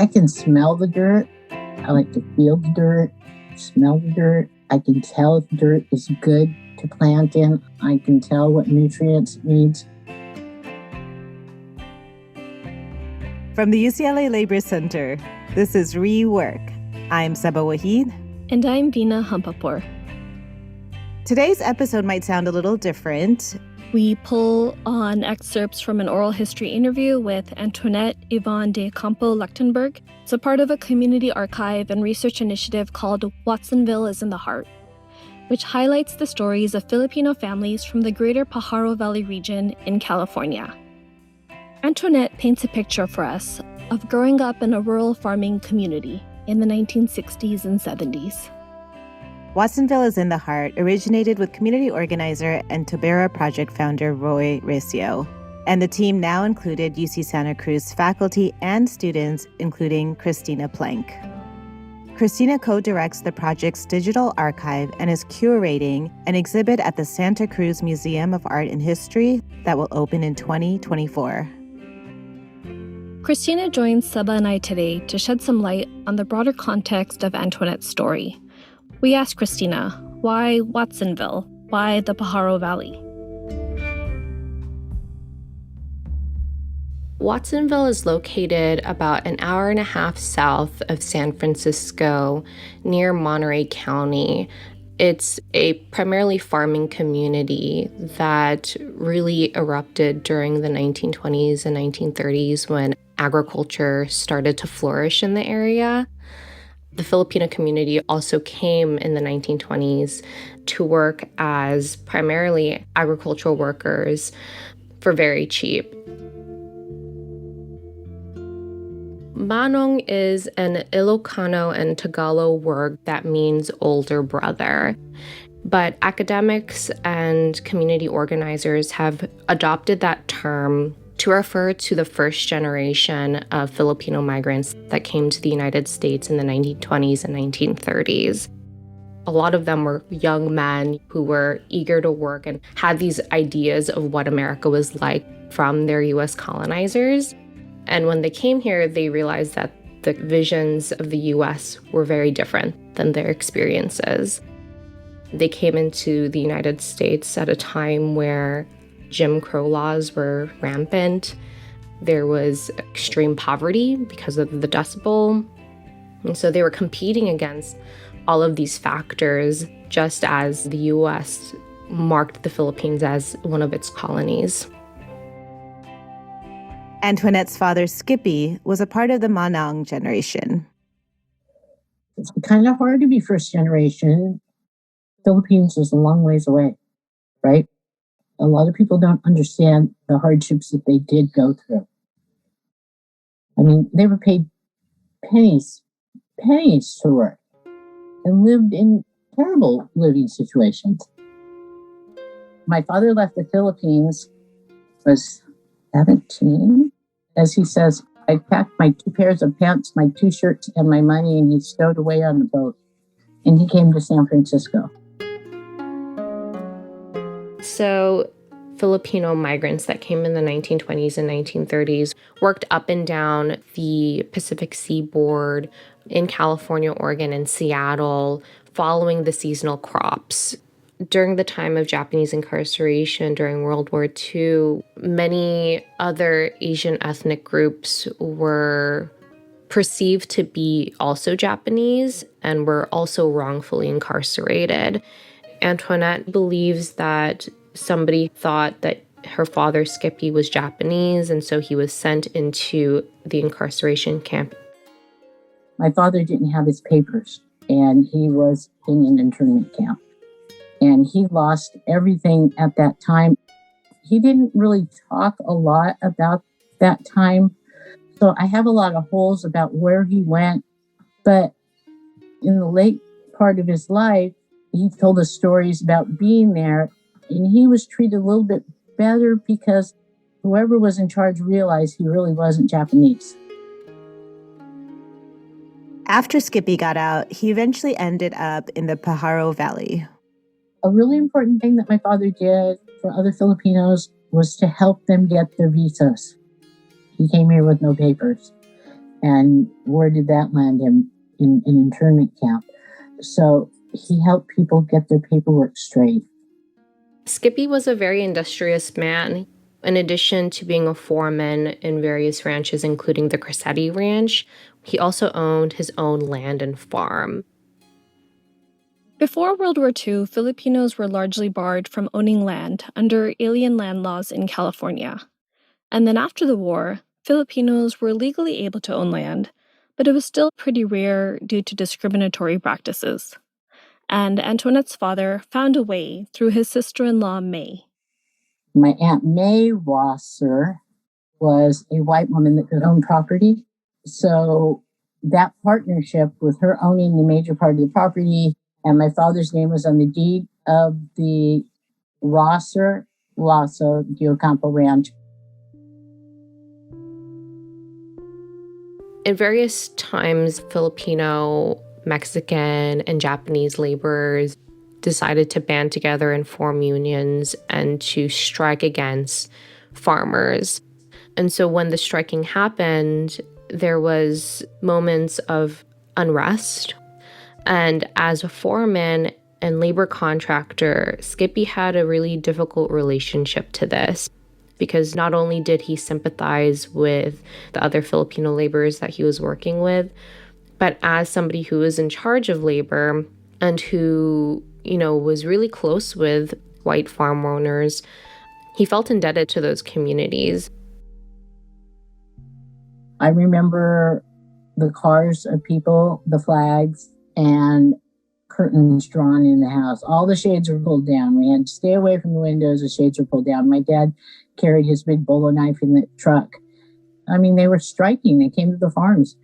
I can smell the dirt. I like to feel the dirt, smell the dirt. I can tell if dirt is good to plant in. I can tell what nutrients it needs. From the UCLA Labor Center, this is Rework. I'm Saba Wahid. And I'm Vina Hampapur. Today's episode might sound a little different. We pull on excerpts from an oral history interview with Antoinette Yvonne DeOcampo-Lechtenberg. It's a part of a community archive and research initiative called Watsonville is in the Heart, which highlights the stories of Filipino families from the greater Pajaro Valley region in California. Antoinette paints a picture for us of growing up in a rural farming community in the 1960s and 70s. Watsonville is in the Heart originated with community organizer and Tobera Project founder Roy Recio. And the team now included UC Santa Cruz faculty and students, including Christina Plank. Christina co-directs the project's digital archive and is curating an exhibit at the Santa Cruz Museum of Art and History that will open in 2024. Christina joins Saba and I today to shed some light on the broader context of Antoinette's story. We asked Christina, why Watsonville? Why the Pajaro Valley? Watsonville is located about an hour and a half south of San Francisco, near Monterey County. It's a primarily farming community that really erupted during the 1920s and 1930s when agriculture started to flourish in the area. The Filipino community also came in the 1920s to work as primarily agricultural workers for very cheap. Manong is an Ilocano and Tagalog word that means older brother. But academics and community organizers have adopted that term to refer to the first generation of Filipino migrants that came to the United States in the 1920s and 1930s. A lot of them were young men who were eager to work and had these ideas of what America was like from their U.S. colonizers. And when they came here, they realized that the visions of the U.S. were very different than their experiences. They came into the United States at a time where Jim Crow laws were rampant. There was extreme poverty because of the Dust Bowl. And so they were competing against all of these factors, just as the U.S. marked the Philippines as one of its colonies. Antoinette's father, Skippy, was a part of the manong generation. It's kind of hard to be first generation. Philippines is a long ways away, right? A lot of people don't understand the hardships that they did go through. I mean, they were paid pennies to work and lived in terrible living situations. My father left the Philippines, was 17. As he says, I packed my 2 pairs of pants, my 2 shirts, and my money, and he stowed away on the boat. And he came to San Francisco. So Filipino migrants that came in the 1920s and 1930s worked up and down the Pacific Seaboard in California, Oregon, and Seattle, following the seasonal crops. During the time of Japanese incarceration during World War II, many other Asian ethnic groups were perceived to be also Japanese and were also wrongfully incarcerated. Antoinette believes that somebody thought that her father, Skippy, was Japanese, and so he was sent into the incarceration camp. My father didn't have his papers, and he was in an internment camp. And he lost everything at that time. He didn't really talk a lot about that time. So I have a lot of holes about where he went. But in the late part of his life, he told us stories about being there. And he was treated a little bit better because whoever was in charge realized he really wasn't Japanese. After Skippy got out, he eventually ended up in the Pajaro Valley. A really important thing that my father did for other Filipinos was to help them get their visas. He came here with no papers. And where did that land him? In an internment camp. So he helped people get their paperwork straight. Skippy was a very industrious man. In addition to being a foreman in various ranches, including the Cressetti Ranch, he also owned his own land and farm. Before World War II, Filipinos were largely barred from owning land under alien land laws in California. And then after the war, Filipinos were legally able to own land, but it was still pretty rare due to discriminatory practices. And Antoinette's father found a way through his sister-in-law, May. My Aunt May Wasser was a white woman that could own property. So that partnership with her owning the major part of the property, and my father's name was on the deed of the Rosser Lasso DeOcampo Ranch. In various times, Filipino, Mexican, and Japanese laborers decided to band together and form unions and to strike against farmers. And so when the striking happened, there was moments of unrest. And as a foreman and labor contractor, Skippy had a really difficult relationship to this, because not only did he sympathize with the other Filipino laborers that he was working with, but as somebody who was in charge of labor and who, was really close with white farm owners, he felt indebted to those communities. I remember the cars of people, the flags, and curtains drawn in the house. All the shades were pulled down. We had to stay away from the windows. The shades were pulled down. My dad carried his big bolo knife in the truck. I mean, they were striking. They came to the farms.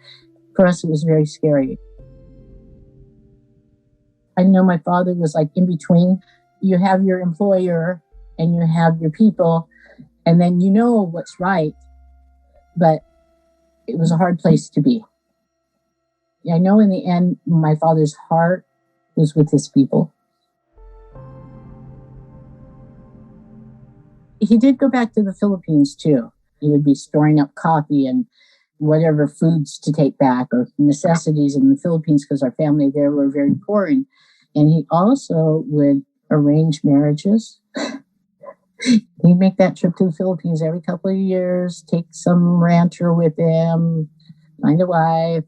For us, it was very scary. I know my father was like in between. You have your employer and you have your people, and then you know what's right. But it was a hard place to be. I know in the end, my father's heart was with his people. He did go back to the Philippines too. He would be storing up coffee and whatever foods to take back or necessities in the Philippines because our family there were very poor. And he also would arrange marriages. He'd make that trip to the Philippines every couple of years, take some rancher with him, find a wife.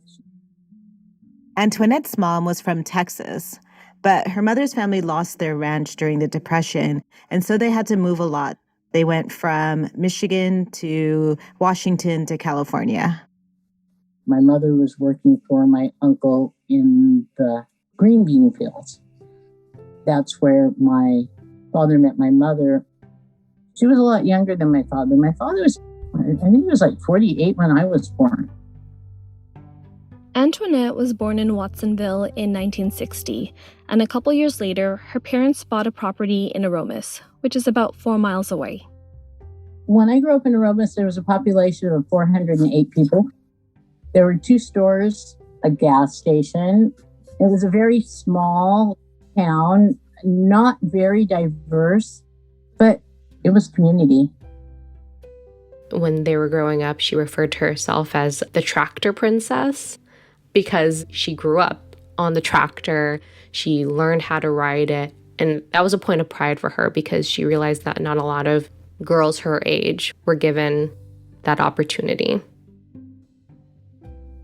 Antoinette's mom was from Texas, but her mother's family lost their ranch during the Depression, and so they had to move a lot. They went from Michigan to Washington to California. My mother was working for my uncle in the green bean fields. That's where my father met my mother. She was a lot younger than my father. My father was, I think he was like 48 when I was born. Antoinette was born in Watsonville in 1960, and a couple years later, her parents bought a property in Aromas, which is about 4 miles away. When I grew up in Aromas, there was a population of 408 people. There were 2 stores, a gas station. It was a very small town, not very diverse, but it was community. When they were growing up, she referred to herself as the tractor princess because she grew up on the tractor. She learned how to ride it. And that was a point of pride for her because she realized that not a lot of girls her age were given that opportunity.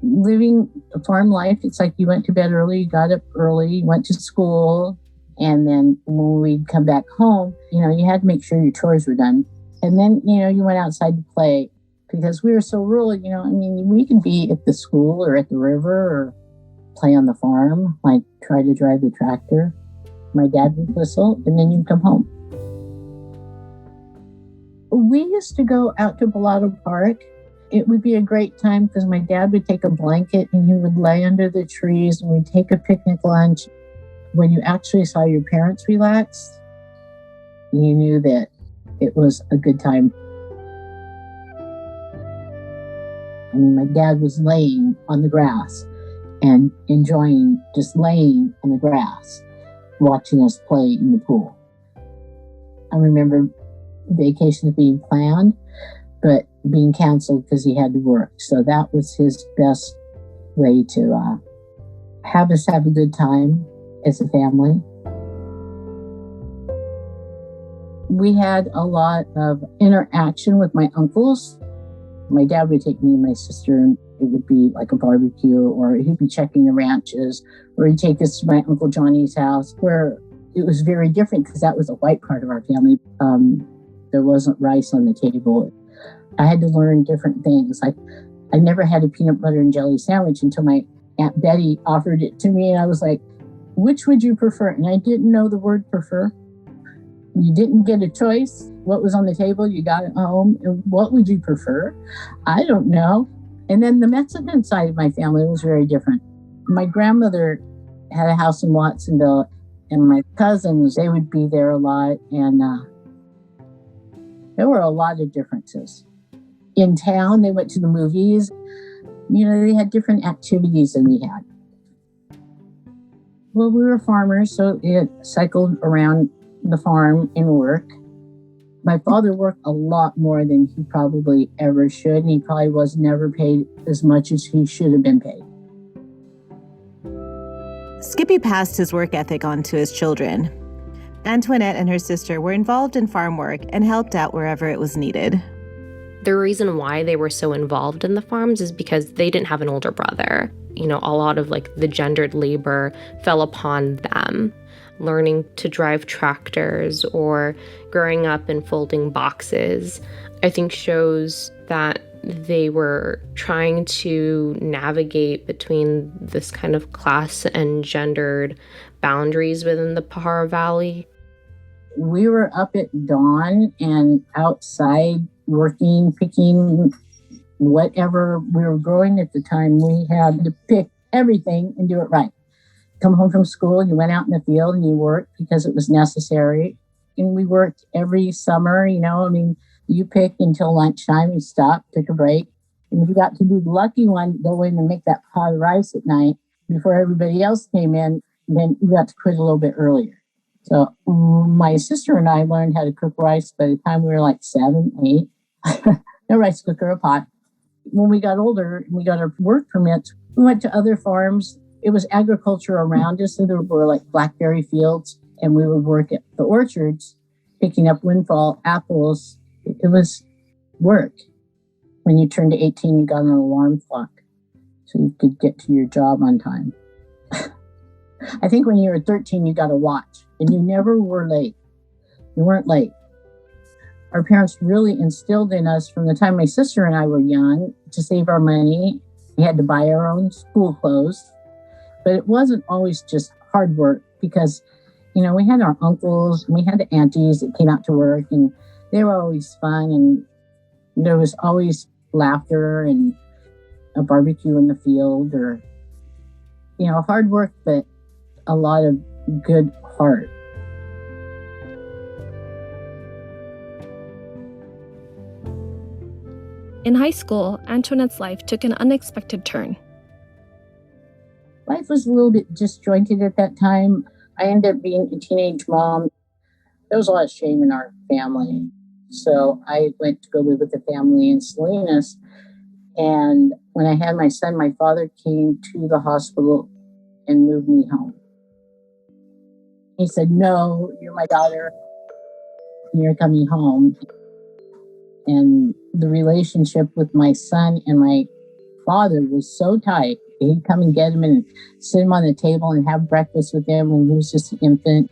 Living a farm life, it's like you went to bed early, you got up early, you went to school, and then when we'd come back home, you had to make sure your chores were done. And then, you went outside to play because we were so rural, we could be at the school or at the river or play on the farm, like try to drive the tractor. My dad would whistle, and then you'd come home. We used to go out to Pajaro Park. It would be a great time because my dad would take a blanket and he would lay under the trees and we'd take a picnic lunch. When you actually saw your parents relax, you knew that it was a good time. My dad was laying on the grass and enjoying just laying on the grass, watching us play in the pool. I remember vacations being planned, but being canceled because he had to work. So that was his best way to have us have a good time as a family. We had a lot of interaction with my uncles. My dad would take me and my sister, and it would be like a barbecue, or he'd be checking the ranches, or he'd take us to my Uncle Johnny's house, where it was very different because that was the white part of our family. There wasn't rice on the table. I had to learn different things. I never had a peanut butter and jelly sandwich until my Aunt Betty offered it to me, and I was like, which would you prefer? And I didn't know the word prefer. You didn't get a choice. What was on the table, you got it home. And what would you prefer? I don't know. And then the Mexican side of my family was very different. My grandmother had a house in Watsonville, and my cousins, they would be there a lot. And there were a lot of differences. In town, they went to the movies. You know, they had different activities than we had. Well, we were farmers, so it cycled around the farm and work. My father worked a lot more than he probably ever should, and he probably was never paid as much as he should have been paid. Skippy passed his work ethic on to his children. Antoinette and her sister were involved in farm work and helped out wherever it was needed. The reason why they were so involved in the farms is because they didn't have an older brother. You know, a lot of the gendered labor fell upon them. Learning to drive tractors or growing up and folding boxes, I think shows that they were trying to navigate between this kind of class and gendered boundaries within the Pajaro Valley. We were up at dawn and outside working, picking whatever we were growing at the time. We had to pick everything and do it right. Come home from school, you went out in the field and you worked because it was necessary. And we worked every summer, you picked until lunchtime, you stopped, took a break. And if you got to be the lucky one to go in and make that pot of rice at night before everybody else came in, then you got to quit a little bit earlier. So my sister and I learned how to cook rice by the time we were 7, 8. No rice cooker, a pot. When we got older and we got our work permits, we went to other farms. It was agriculture around us, so there were blackberry fields, and we would work at the orchards, picking up windfall apples. It was work. When you turned to 18, you got an alarm clock, so you could get to your job on time. I think when you were 13, you got a watch, and you never were late. You weren't late. Our parents really instilled in us from the time my sister and I were young to save our money. We had to buy our own school clothes. But it wasn't always just hard work because, we had our uncles and we had the aunties that came out to work, and they were always fun, and there was always laughter and a barbecue in the field, or, hard work, but a lot of good heart. In high school, Antoinette's life took an unexpected turn. Life was a little bit disjointed at that time. I ended up being a teenage mom. There was a lot of shame in our family. So I went to go live with the family in Salinas. And when I had my son, my father came to the hospital and moved me home. He said, "No, you're my daughter. You're coming home." And the relationship with my son and my father was so tight. He'd come and get him and sit him on the table and have breakfast with him when he was just an infant.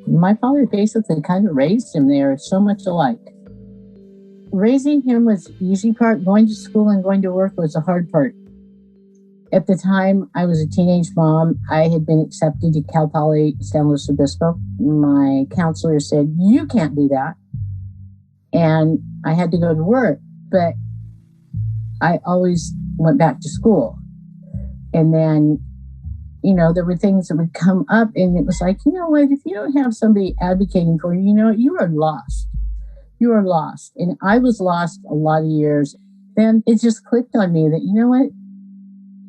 My father basically kind of raised him. They are so much alike. Raising him was the easy part. Going to school and going to work was the hard part. At the time, I was a teenage mom. I had been accepted to Cal Poly San Luis Obispo. My counselor said, "You can't do that." And I had to go to work, but I always went back to school. And then, there were things that would come up, and it was like, what, if you don't have somebody advocating for you, you are lost. You are lost. And I was lost a lot of years. Then it just clicked on me that, what,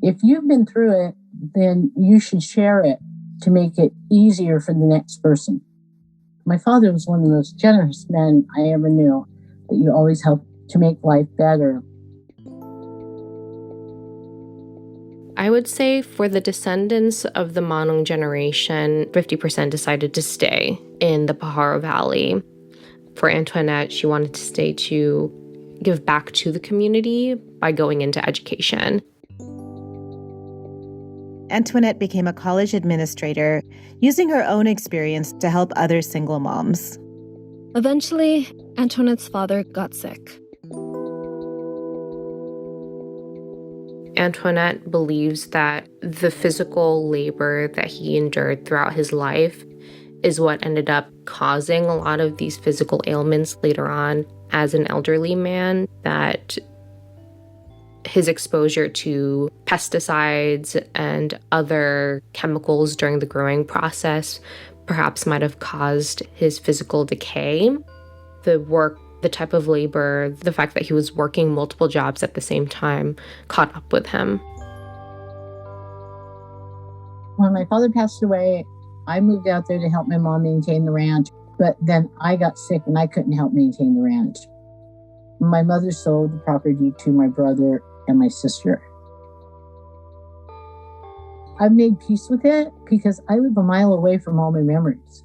if you've been through it, then you should share it to make it easier for the next person. My father was one of the most generous men I ever knew, that you always help to make life better. I would say for the descendants of the manong generation, 50% decided to stay in the Pajaro Valley. For Antoinette, she wanted to stay to give back to the community by going into education. Antoinette became a college administrator, using her own experience to help other single moms. Eventually, Antoinette's father got sick. Antoinette believes that the physical labor that he endured throughout his life is what ended up causing a lot of these physical ailments later on as an elderly man, that his exposure to pesticides and other chemicals during the growing process perhaps might have caused his physical decay. The work, the type of labor, the fact that he was working multiple jobs at the same time caught up with him. When my father passed away, I moved out there to help my mom maintain the ranch, but then I got sick and I couldn't help maintain the ranch. My mother sold the property to my brother and my sister. I've made peace with it because I live a mile away from all my memories.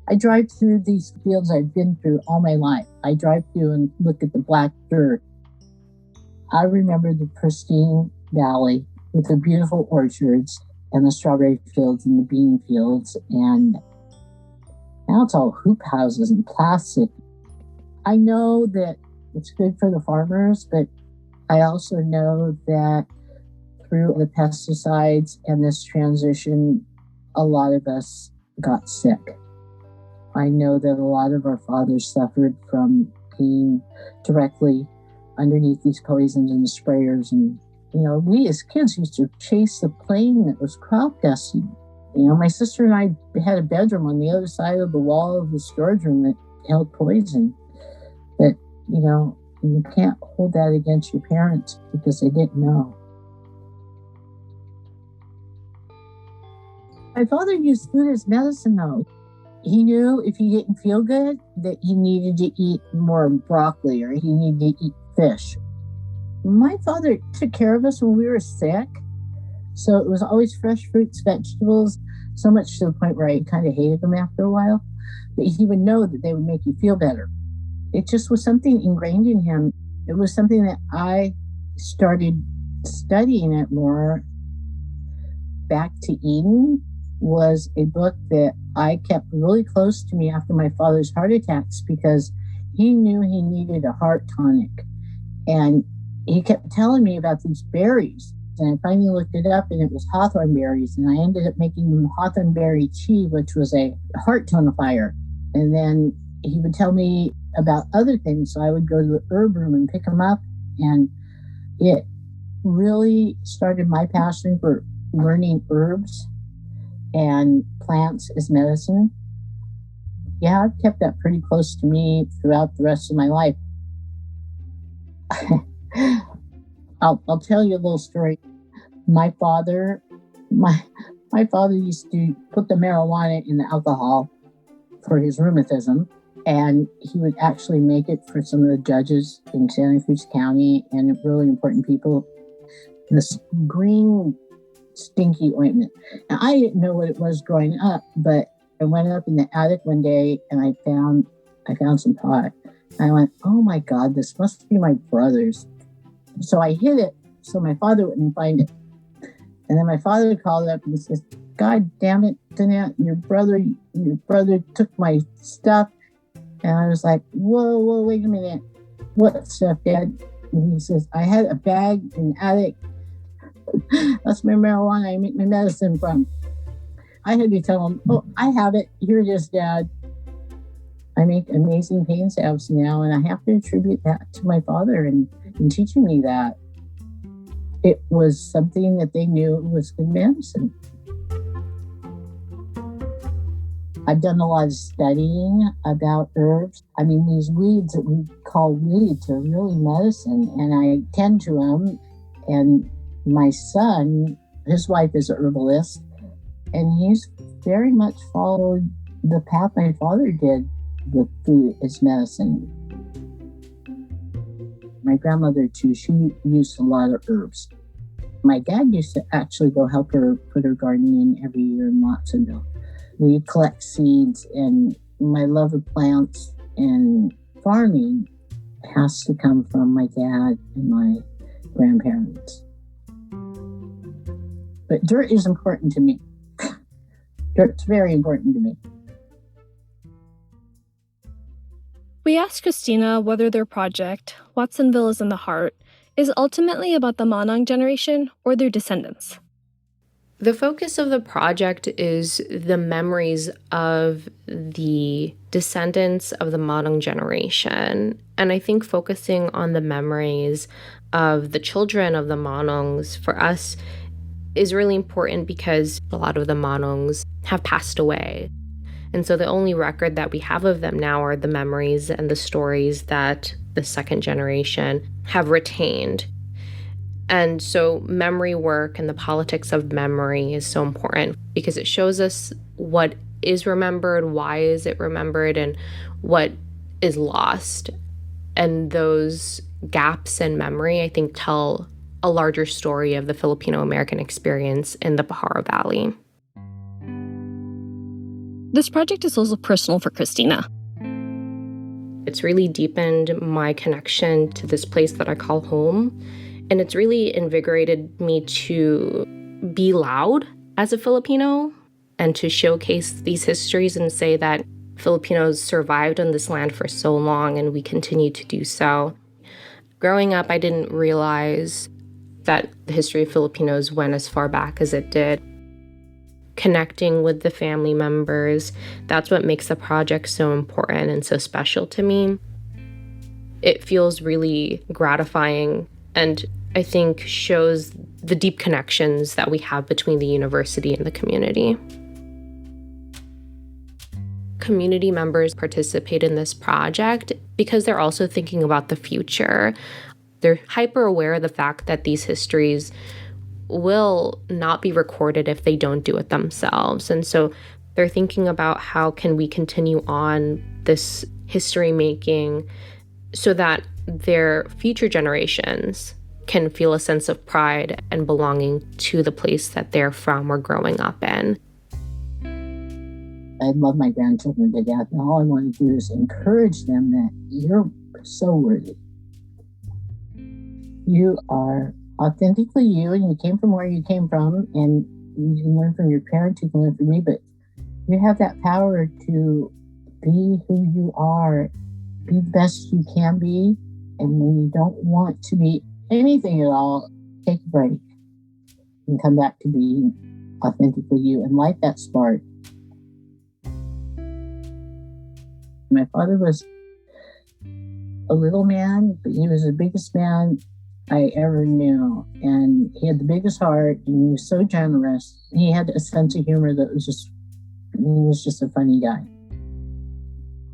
I drive through these fields I've been through all my life. I drive through and look at the black dirt. I remember the pristine valley with the beautiful orchards and the strawberry fields and the bean fields. And now it's all hoop houses and plastic. I know that it's good for the farmers, but I also know that through the pesticides and this transition, a lot of us got sick. I know that a lot of our fathers suffered from being directly underneath these poisons and the sprayers. And, we as kids used to chase the plane that was crop dusting. My sister and I had a bedroom on the other side of the wall of the storage room that held poison. But, you can't hold that against your parents because they didn't know. My father used food as medicine, though. He knew if he didn't feel good that he needed to eat more broccoli or he needed to eat fish. My father took care of us when we were sick. So it was always fresh fruits, vegetables, so much to the point where I kind of hated them after a while. But he would know that they would make you feel better. It just was something ingrained in him. It was something that I started studying it more. Back to Eden was a book that I kept really close to me after my father's heart attacks because he knew he needed a heart tonic. And he kept telling me about these berries. And I finally looked it up and it was hawthorn berries. And I ended up making them hawthorn berry tea, which was a heart tonifier. And then he would tell me about other things. So I would go to the herb room and pick them up. And it really started my passion for learning herbs and plants as medicine. Yeah, I've kept that pretty close to me throughout the rest of my life. I'll tell you a little story. My father used to put the marijuana in the alcohol for his rheumatism, and he would actually make it for some of the judges in Santa Cruz County and really important people. This green stinky ointment. Now, I didn't know what it was growing up, but I went up in the attic one day and I found some pot. And I went, oh my God, this must be my brother's. So I hid it so my father wouldn't find it. And then my father called up and he says, God damn it, Antoinette, your brother took my stuff. And I was like, whoa, wait a minute. What stuff, Dad? And he says, I had a bag in the attic. That's my marijuana I make my medicine from. I had to tell him, oh, I have it. Here it is, Dad. I make amazing pain salves now, and I have to attribute that to my father and teaching me that. It was something that they knew was good medicine. I've done a lot of studying about herbs. I mean, these weeds that we call weeds are really medicine, and I tend to them. And my son, his wife is a herbalist, and he's very much followed the path my father did with food as medicine. My grandmother, too, she used a lot of herbs. My dad used to actually go help her put her garden in every year in Watsonville. We collect seeds, and my love of plants and farming has to come from my dad and my grandparents. But dirt is important to me. Dirt's very important to me. We asked Christina whether their project, Watsonville is in the Heart, is ultimately about the manong generation or their descendants. The focus of the project is the memories of the descendants of the manong generation. And I think focusing on the memories of the children of the manongs for us is really important because a lot of the manongs have passed away. And so the only record that we have of them now are the memories and the stories that the second generation have retained. And so memory work and the politics of memory is so important because it shows us what is remembered, why is it remembered, and what is lost. And those gaps in memory, I think, tell a larger story of the Filipino-American experience in the Pajaro Valley. This project is also personal for Christina. It's really deepened my connection to this place that I call home. And it's really invigorated me to be loud as a Filipino and to showcase these histories and say that Filipinos survived on this land for so long and we continue to do so. Growing up, I didn't realize that the history of Filipinos went as far back as it did. Connecting with the family members, that's what makes the project so important and so special to me. It feels really gratifying and I think shows the deep connections that we have between the university and the community. Community members participate in this project because they're also thinking about the future. They're hyper aware of the fact that these histories will not be recorded if they don't do it themselves. And so they're thinking about how can we continue on this history making so that their future generations can feel a sense of pride and belonging to the place that they're from or growing up in. I love my grandchildren to death, and all I want to do is encourage them that you're so worthy. You are authentically you, and you came from where you came from, and you can learn from your parents, you can learn from me, but you have that power to be who you are, be the best you can be, and when you don't want to be anything at all, take a break and come back to being authentically you and light that spark. My father was a little man, but he was the biggest man I ever knew. And he had the biggest heart, and he was so generous. He had a sense of humor that he was just a funny guy.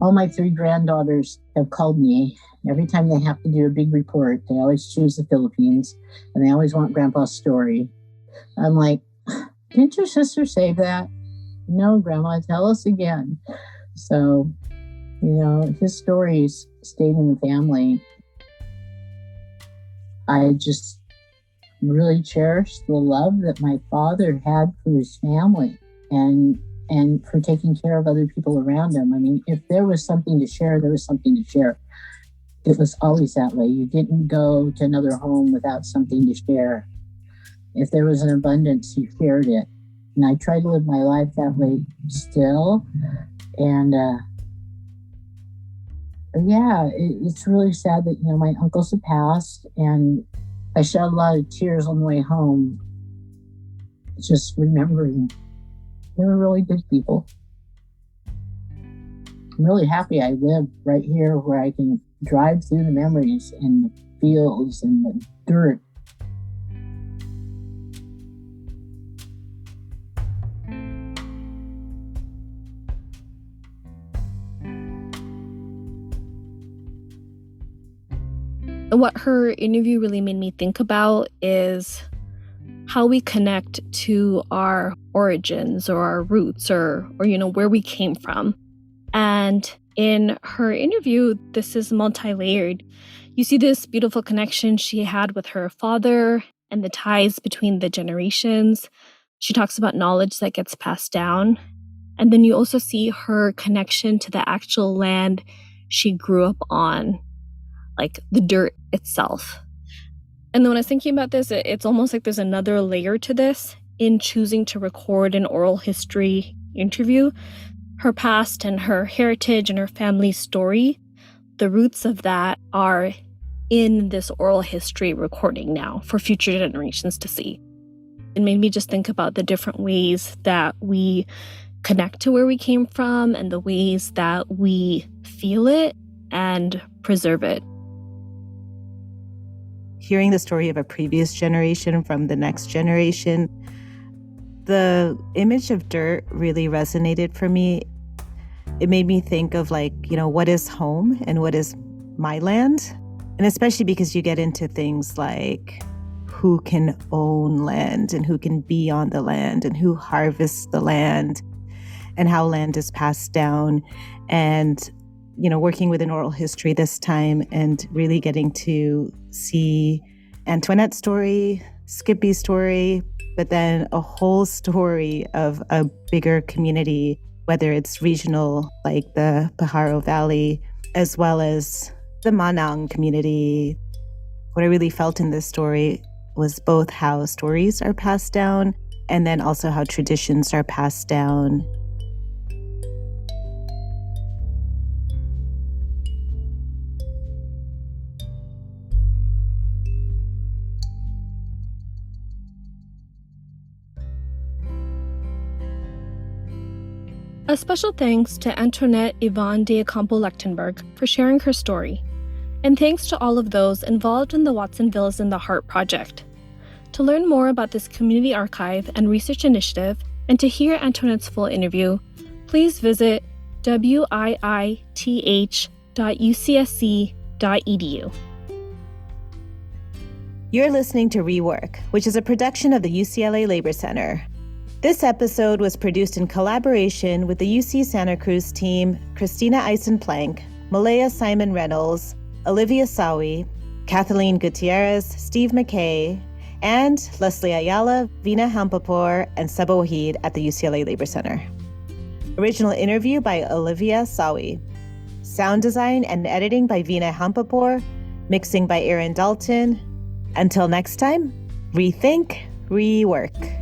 All my 3 granddaughters have called me. Every time they have to do a big report, they always choose the Philippines, and they always want Grandpa's story. I'm like, didn't your sister say that? No, Grandma, tell us again. So, his stories stayed in the family. I just really cherished the love that my father had for his family and for taking care of other people around him. I mean, if there was something to share, there was something to share. It was always that way. You didn't go to another home without something to share. If there was an abundance, you shared it. And I try to live my life that way still. And it's really sad that, my uncles have passed, and I shed a lot of tears on the way home, just remembering they were really good people. I'm really happy I live right here where I can drive through the memories and the fields and the dirt. What her interview really made me think about is how we connect to our origins or our roots or where we came from. And In her interview, this is multi-layered. You see this beautiful connection she had with her father and the ties between the generations. She talks about knowledge that gets passed down. And then you also see her connection to the actual land she grew up on, like the dirt itself. And then when I was thinking about this, it's almost like there's another layer to this in choosing to record an oral history interview. Her past and her heritage and her family's story, the roots of that are in this oral history recording now for future generations to see. It made me just think about the different ways that we connect to where we came from and the ways that we feel it and preserve it. Hearing the story of a previous generation from the next generation, the image of dirt really resonated for me. It made me think of what is home and what is my land? And especially because you get into things like who can own land and who can be on the land and who harvests the land and how land is passed down. And, working with an oral history this time and really getting to see Antoinette's story, Skippy's story, but then a whole story of a bigger community, whether it's regional, like the Pajaro Valley, as well as the Manong community. What I really felt in this story was both how stories are passed down and then also how traditions are passed down. A special thanks to Antoinette Yvonne DeOcampo-Lechtenberg for sharing her story. And thanks to all of those involved in the Watsonville is in the Heart project. To learn more about this community archive and research initiative, and to hear Antoinette's full interview, please visit wiith.ucsc.edu. You're listening to Rework, which is a production of the UCLA Labor Center. This episode was produced in collaboration with the UC Santa Cruz team, Christina Eisen-Plank, Malaya Simon Reynolds, Olivia Sawi, Kathleen Gutierrez, Steve McKay, and Leslie Ayala, Veena Hampapur, and Seba Wahid at the UCLA Labor Center. Original interview by Olivia Sawi. Sound design and editing by Veena Hampapur. Mixing by Aaron Dalton. Until next time, rethink, rework.